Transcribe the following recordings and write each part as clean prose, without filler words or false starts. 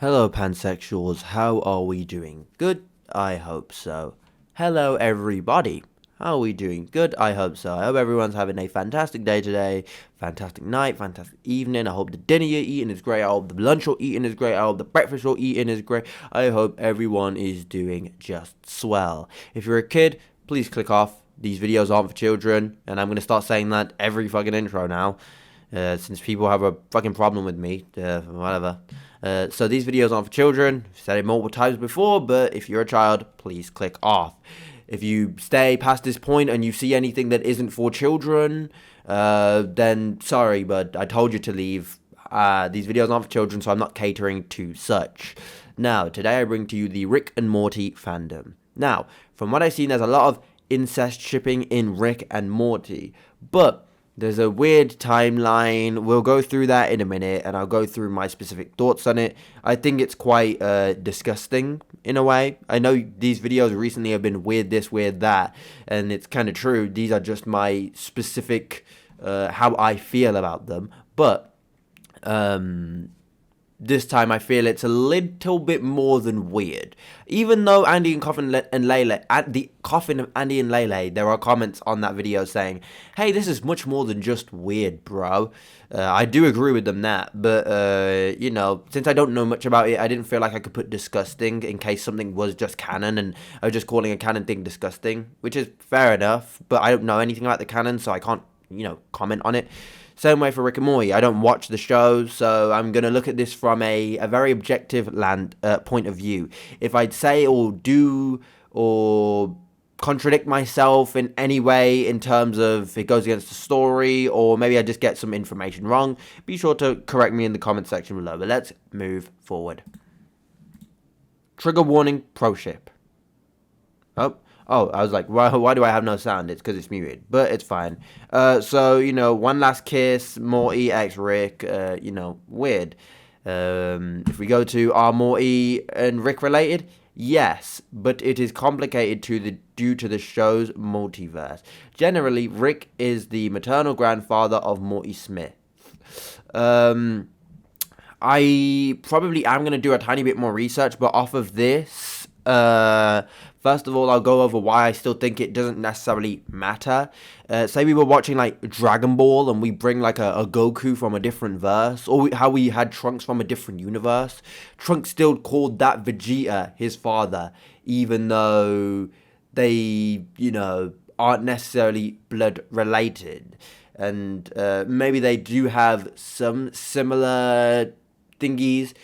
Hello, pansexuals. How are we doing? Good? I hope so. Hello, everybody. How are we doing? Good? I hope so. I hope everyone's having a fantastic day today, fantastic night, fantastic evening. I hope the dinner you're eating is great. I hope the lunch you're eating is great. I hope the breakfast you're eating is great. I hope everyone is doing just swell. If you're a kid, please click off. These videos aren't for children, and I'm going to start saying that every fucking intro now. Since people have a fucking problem with me, whatever. So these videos aren't for children. I've said it multiple times before, but if you're a child, please click off. If you stay past this point and you see anything that isn't for children, then sorry, but I told you to leave. These videos aren't for children, so I'm not catering to such. Now, today I bring to you the Rick and Morty fandom. Now, from what I've seen, there's a lot of incest shipping in Rick and Morty, but there's a weird timeline. We'll go through that in a minute, and I'll go through my specific thoughts on it. I think it's quite disgusting in a way. I know these videos recently have been weird this, weird that, and it's kind of true. These are just my specific, how I feel about them. But this time I feel it's a little bit more than weird. Even though Andy and Coffin and Lele, at the Coffin of Andy and Lele, there are comments on that video saying, hey, this is much more than just weird, bro. I do agree with them that, but, you know, since I don't know much about it, I didn't feel like I could put disgusting in case something was just canon, and I was just calling a canon thing disgusting, which is fair enough, but I don't know anything about the canon, so I can't, you know, comment on it. Same way for Rick and Morty. I don't watch the show, so I'm going to look at this from a very objective point of view. If I'd say or do or contradict myself in any way in terms of it goes against the story, or maybe I just get some information wrong, be sure to correct me in the comment section below. But let's move forward. Trigger warning, pro ship. Oh, I was like, why do I have no sound? It's because it's muted, but it's fine. So, you know, one last kiss, Morty x Rick, you know, weird. If we go to, are Morty and Rick related? Yes, but it is complicated due to the show's multiverse. Generally, Rick is the maternal grandfather of Morty Smith. I probably am going to do a tiny bit more research, but off of this, first of all, I'll go over why I still think it doesn't necessarily matter. Say we were watching, like, Dragon Ball, and we bring, like, a Goku from a different verse, or how we had Trunks from a different universe. Trunks still called that Vegeta his father, even though they, you know, aren't necessarily blood related. And maybe they do have some similar thingies.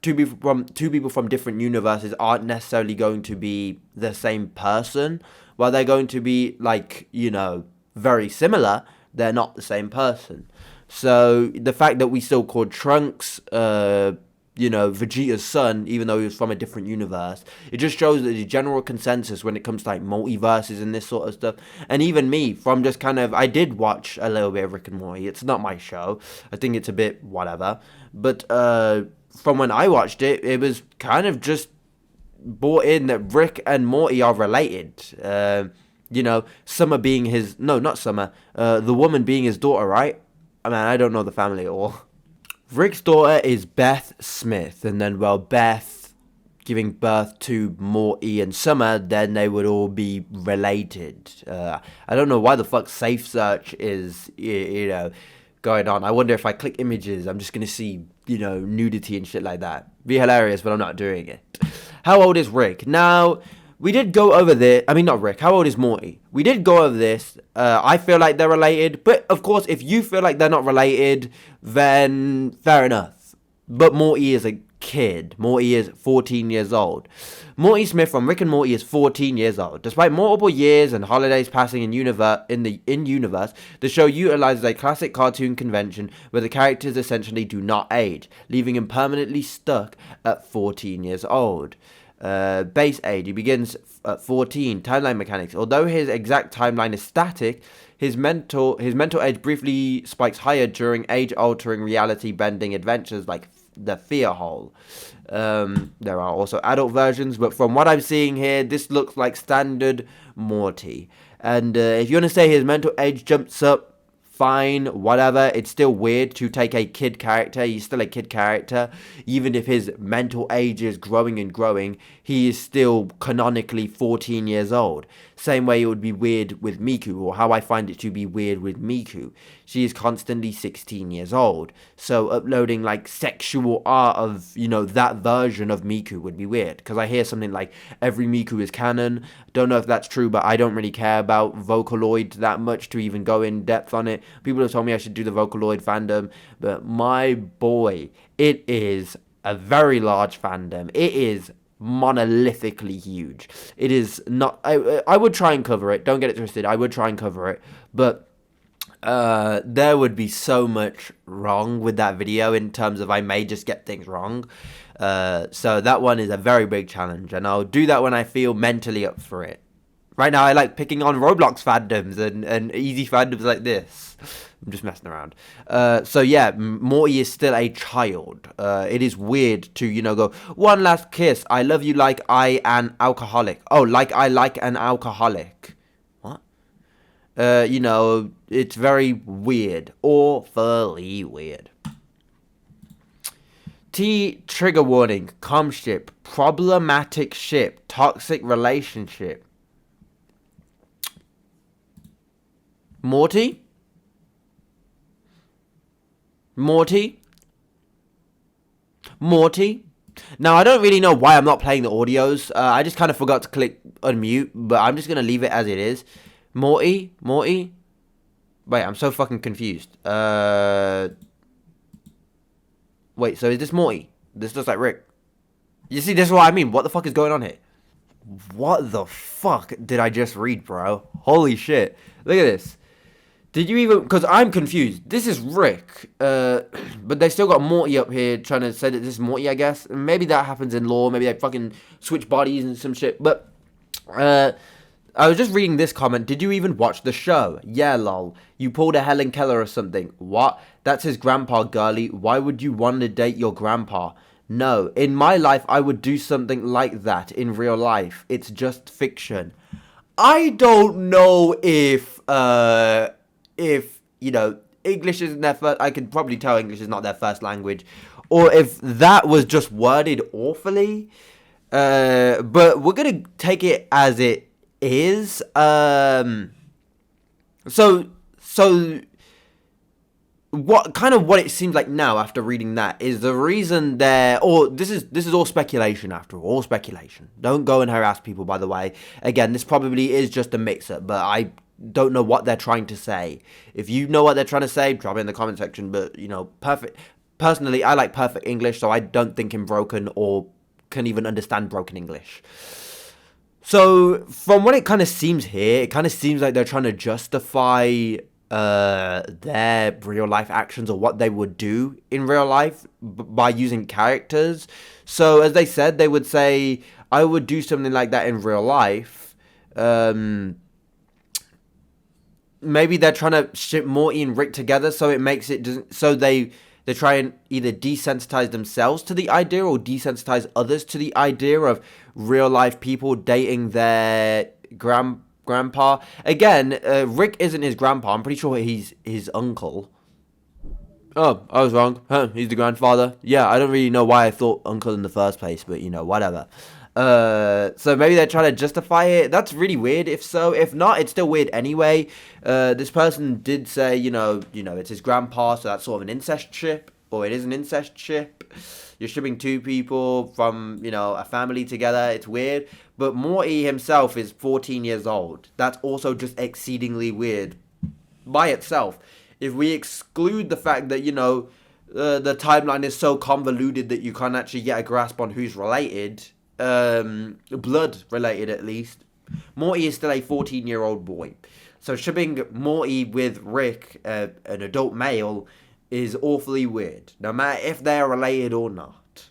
Two people from different universes aren't necessarily going to be the same person. While they're going to be, like, you know, very similar, they're not the same person. So the fact that we still called Trunks, you know, Vegeta's son, even though he was from a different universe, it just shows that the general consensus when it comes to, like, multiverses and this sort of stuff. And even me, from just kind of, I did watch a little bit of Rick and Morty. It's not my show. I think it's a bit whatever. But, from when I watched it, it was kind of just brought in that Rick and Morty are related. You know, Summer being his... No, not Summer. The woman being his daughter, right? I mean, I don't know the family at all. Rick's daughter is Beth Smith. And then, well, Beth giving birth to Morty and Summer, then they would all be related. I don't know why the fuck Safe Search is, you know, going on. I wonder if I click images, I'm just going to see, you know, nudity and shit like that. Be hilarious, but I'm not doing it. How old is Rick? Now, we did go over this. I mean, not Rick. How old is Morty? We did go over this. I feel like they're related. But, of course, if you feel like they're not related, then fair enough. But Morty is a kid. Morty is 14 years old. Morty Smith from Rick and Morty is 14 years old. Despite multiple years and holidays passing in universe, the show utilizes a classic cartoon convention where the characters essentially do not age, leaving him permanently stuck at 14 years old. Base age, he begins at 14. Timeline mechanics. Although his exact timeline is static, his mental age briefly spikes higher during age-altering reality-bending adventures like the Fear Hole. There are also adult versions, but from what I'm seeing here, this looks like standard Morty. And if you want to say his mental age jumps up fine, whatever. It's still weird to take a kid character. He's still a kid character. Even if his mental age is growing and growing, he is still canonically 14 years old. Same way it would be weird with Miku, or how I find it to be weird with Miku. She is constantly 16 years old. So uploading like sexual art of, that version of Miku would be weird. Because I hear something like every Miku is canon. Don't know if that's true, but I don't really care about Vocaloid that much to even go in depth on it. People have told me I should do the Vocaloid fandom, but my boy, it is a very large fandom. It is monolithically huge. It is not. I would try and cover it. Don't get it twisted. I would try and cover it, but there would be so much wrong with that video in terms of I may just get things wrong. So that one is a very big challenge, and I'll do that when I feel mentally up for it. Right now, I like picking on Roblox fandoms and easy fandoms like this. I'm just messing around. So yeah, Morty is still a child. It is weird to, go, one last kiss. I love you like I an alcoholic. Oh, like I like an alcoholic. What? It's very weird. Awfully weird. T, trigger warning, com ship, problematic ship, toxic relationship. Morty? Morty? Morty? Now, I don't really know why I'm not playing the audios. I just kind of forgot to click unmute, but I'm just going to leave it as it is. Morty? Morty? Wait, I'm so fucking confused. Wait, so is this Morty? This looks like Rick. You see, this is what I mean. What the fuck is going on here? What the fuck did I just read, bro? Holy shit. Look at this. Did you even... Because I'm confused. This is Rick. But they still got Morty up here trying to say that this is Morty, I guess. Maybe that happens in lore. Maybe they fucking switch bodies and some shit. But... I was just reading this comment. Did you even watch the show? Yeah, lol. You pulled a Helen Keller or something. What? That's his grandpa, girly. Why would you want to date your grandpa? No. In my life, I would do something like that in real life. It's just fiction. I don't know if English isn't their first... I can probably tell English is not their first language. Or if that was just worded awfully. But we're going to take it as it is. So what it seems like now after reading that is the reason this is all speculation after all speculation. Don't go and harass people, by the way. Again, this probably is just a mix-up, but I don't know what they're trying to say. If you know what they're trying to say, drop it in the comment section. But perfect. Personally, I like perfect English, so I don't think in broken or can even understand broken English. So from what it kind of seems here, it kind of seems like they're trying to justify their real life actions or what they would do in real life by using characters. So as they said, they would say, I would do something like that in real life. Maybe they're trying to ship Morty and Rick together so it makes it so they try and either desensitize themselves to the idea or desensitize others to the idea of real life people dating their grandpa. Again, Rick isn't his grandpa. I'm pretty sure he's his uncle. Oh, I was wrong. He's the grandfather. Yeah, I don't really know why I thought uncle in the first place, but whatever. So maybe they're trying to justify it. That's really weird if so. If not, it's still weird anyway. This person did say, it's his grandpa, so that's sort of an incest ship, or it is an incest ship. You're shipping two people from, a family together. It's weird. But Morty himself is 14 years old. That's also just exceedingly weird by itself. If we exclude the fact that, the timeline is so convoluted that you can't actually get a grasp on who's related, blood related at least, Morty is still a 14-year-old boy. So shipping Morty with Rick, an adult male, is awfully weird, no matter if they're related or not.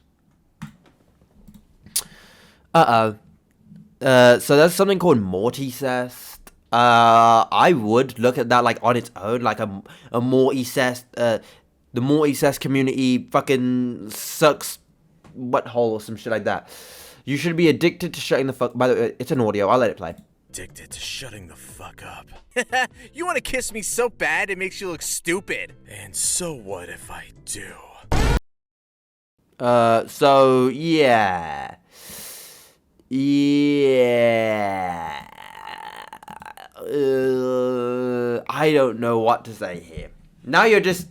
So there's something called Morty-cest. I would look at that like on its own, like a Morty-cest. The Morty-cest community fucking sucks butthole or some shit like that. You should be addicted to shutting the fuck... By the way, it's an audio. I'll let it play. addicted to shutting the fuck up. You want to kiss me so bad it makes you look stupid. And so what if I do? So, yeah. Yeah. I don't know what to say here. Now you're just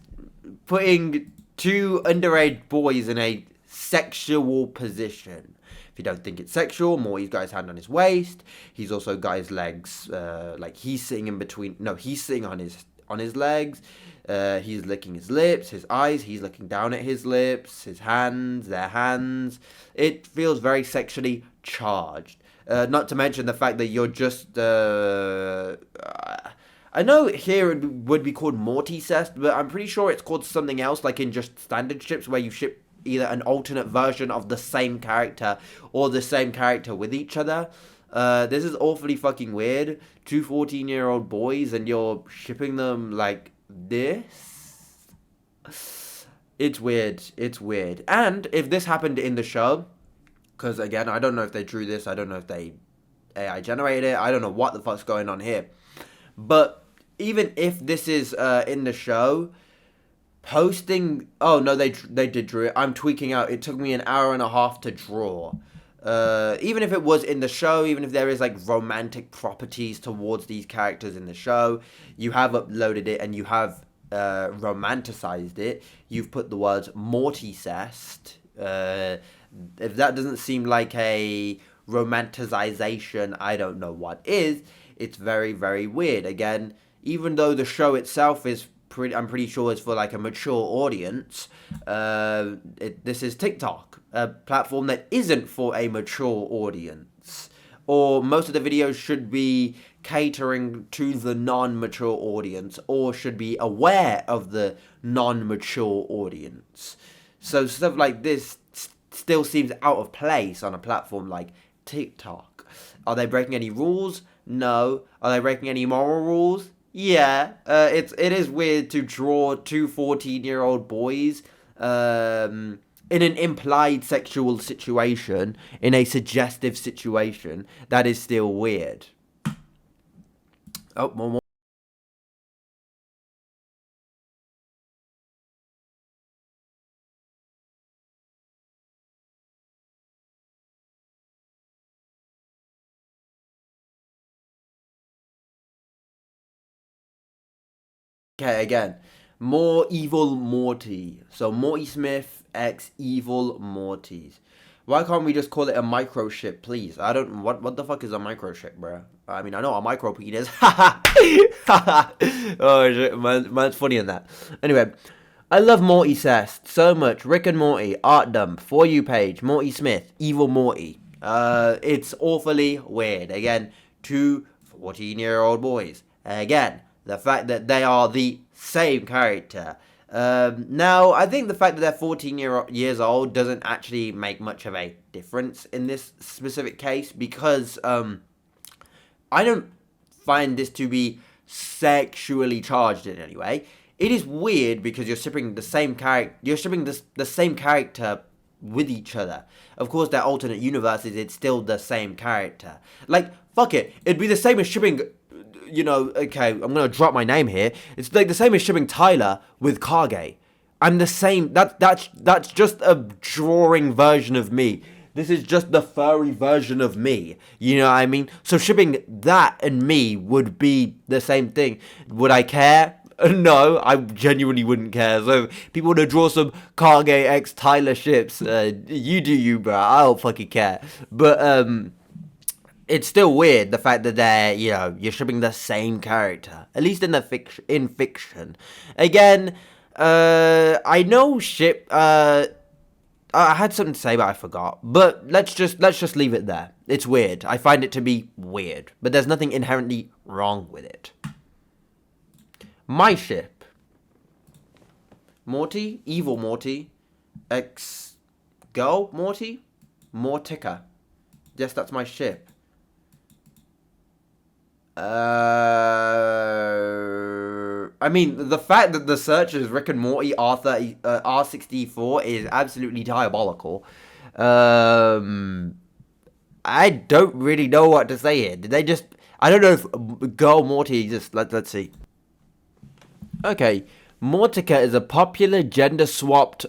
putting two underage boys in a sexual position. If you don't think it's sexual, Morty's got his hand on his waist. He's also got his legs, like he's sitting in between. No, he's sitting on his legs. He's licking his lips, his eyes. He's looking down at his lips, his hands, their hands. It feels very sexually charged. Not to mention the fact that you're just. I know here it would be called Morty cest, but I'm pretty sure it's called something else, like in just standard ships where you ship either an alternate version of the same character or the same character with each other. This is awfully fucking weird. Two 14-year-old boys and you're shipping them like this? It's weird. It's weird. And if this happened in the show, because again, I don't know if they drew this, I don't know if they AI generated it, I don't know what the fuck's going on here. But even if this is in the show, posting... Oh, no, they did draw it. I'm tweaking out. It took me an hour and a half to draw. Even if it was in the show, even if there is, like, romantic properties towards these characters in the show, you have uploaded it and you have romanticized it. You've put the words Morty-cest. If that doesn't seem like a romanticization, I don't know what is. It's very, very weird. Again, even though the show itself is I'm pretty sure it's for like a mature audience, this is TikTok, a platform that isn't for a mature audience. Or most of the videos should be catering to the non-mature audience, or should be aware of the non-mature audience. So stuff like this still seems out of place on a platform like TikTok. Are they breaking any rules? No. Are they breaking any moral rules? Yeah. It is weird to draw two 14-year-old boys in an implied sexual situation, in a suggestive situation. That is still weird. Oh, more. Okay, again. More evil Morty. So Morty Smith x evil Mortys. Why can't we just call it a microchip, please? I don't... What the fuck is a microchip, bro? I mean, I know what a micro penis. Oh, shit. Man's funny in that. Anyway. I love Morty cest so much. Rick and Morty, art dump, For You page, Morty Smith, evil Morty. It's awfully weird. Again, two 14-year-old boys. Again, the fact that they are the same character. Now, I think the fact that they're 14 years old doesn't actually make much of a difference in this specific case, because I don't find this to be sexually charged in any way. It is weird because you're shipping the same character. You're shipping the same character with each other. Of course, they're alternate universes. It's still the same character. Like, fuck it. It'd be the same as shipping. You know, okay, I'm gonna drop my name here. It's like the same as shipping Tyler with Kage. I'm the same. That's just a drawing version of me. This is just the furry version of me. You know what I mean? So shipping that and me would be the same thing. Would I care? No, I genuinely wouldn't care. So people want to draw some Kage x Tyler ships. You do you, bro. I don't fucking care. But it's still weird the fact that you're shipping the same character, at least in fiction. Again, I know I had something to say, but I forgot. But let's just leave it there. It's weird. I find it to be weird, but there's nothing inherently wrong with it. My ship. Morty, evil Morty, x girl Morty, Mortica. Yes, that's my ship. I mean, the fact that the search is Rick and Morty R64 is absolutely diabolical. I don't really know what to say here. Did they just... I don't know if girl Morty exists. Let's see. Okay, Mortica is a popular gender-swapped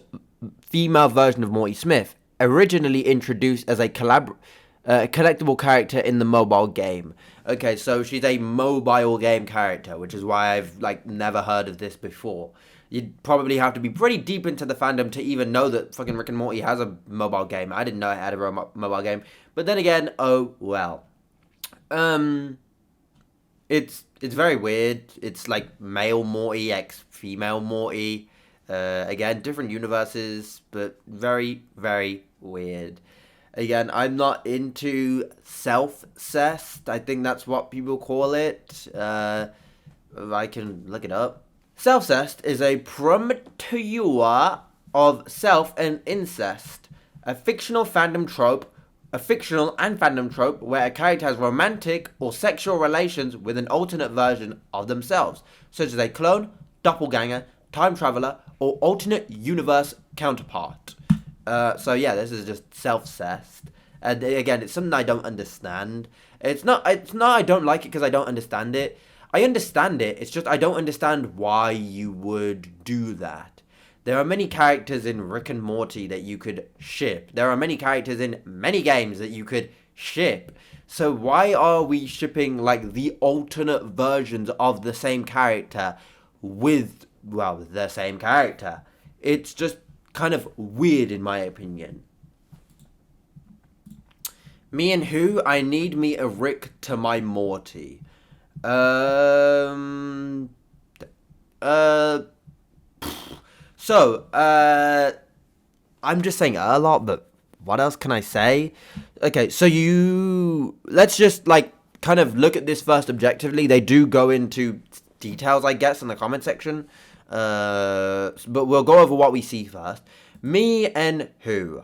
female version of Morty Smith, originally introduced as a collectible character in the mobile game. Okay, so she's a mobile game character, which is why I've never heard of this before. You'd probably have to be pretty deep into the fandom to even know that fucking Rick and Morty has a mobile game. I didn't know it had a mobile game, but then again, oh well. It's very weird. It's like male Morty x female Morty. Again, different universes, but very, very weird. Again, I'm not into self-cest. I think that's what people call it. I can look it up. Self-cest is a prometheus of self and incest. A fictional and fandom trope where a character has romantic or sexual relations with an alternate version of themselves, such as a clone, doppelganger, time traveler, or alternate universe counterpart. So yeah, this is just self-cest. And again, it's something I don't understand. It's not I don't like it because I don't understand it. I understand it, it's just I don't understand why you would do that. There are many characters in Rick and Morty that you could ship. There are many characters in many games that you could ship. So why are we shipping the alternate versions of the same character with, well, the same character? It's just kind of weird in my opinion. Me and who? I need me a Rick to my Morty. I'm just saying a lot, but what else can I say? Okay, so let's just kind of look at this first objectively. They do go into details, I guess, in the comment section. But we'll go over what we see first. Me and who?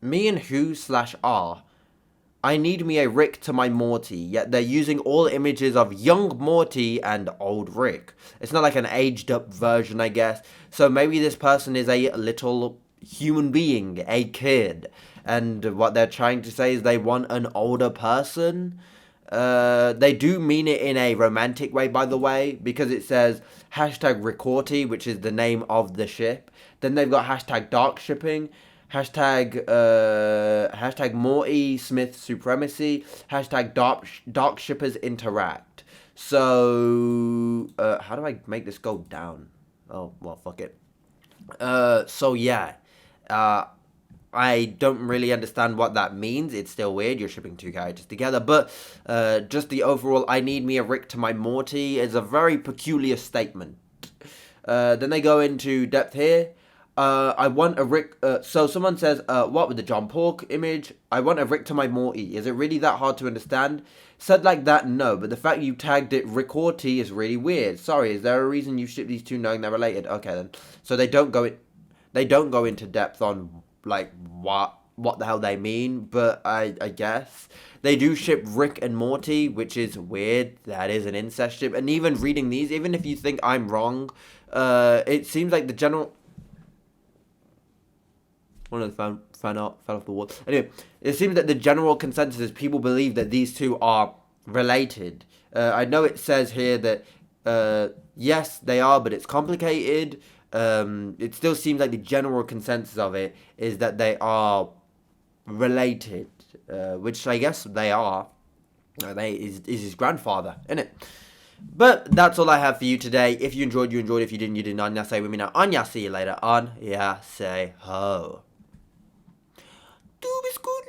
Me and who / R. I need me a Rick to my Morty, yet they're using all images of young Morty and old Rick. It's not like an aged up version, I guess. So maybe this person is a little human being, a kid. And what they're trying to say is they want an older person. They do mean it in a romantic way, by the way, because it says #Rickorty, which is the name of the ship. Then they've got #dark shipping. Hashtag Morty Smith supremacy. Dark shippers interact. So how do I make this go down? Oh well, fuck it. So yeah, I don't really understand what that means. It's still weird. You're shipping two characters together, but just the overall "I need me a Rick to my Morty" is a very peculiar statement. Then they go into depth here. I want a Rick, so someone says, what with the John Pork image? I want a Rick to my Morty. Is it really that hard to understand? Said like that, no, but the fact you tagged it Rickorty is really weird. Sorry, is there a reason you ship these two knowing they're related? Okay then. So they don't go into depth on, what the hell they mean, but I guess. They do ship Rick and Morty, which is weird. That is an incest ship. And even reading these, even if you think I'm wrong, it seems like the general... One of the fan art fell off the wall. Anyway, it seems that the general consensus is people believe that these two are related. I know it says here that, yes, they are, but it's complicated. It still seems like the general consensus of it is that they are related, which I guess they are. Is his grandfather, innit? But that's all I have for you today. If you enjoyed, you enjoyed. If you didn't, you didn't. Anya say with me now. Anya, see you later on. Yeah, say ho.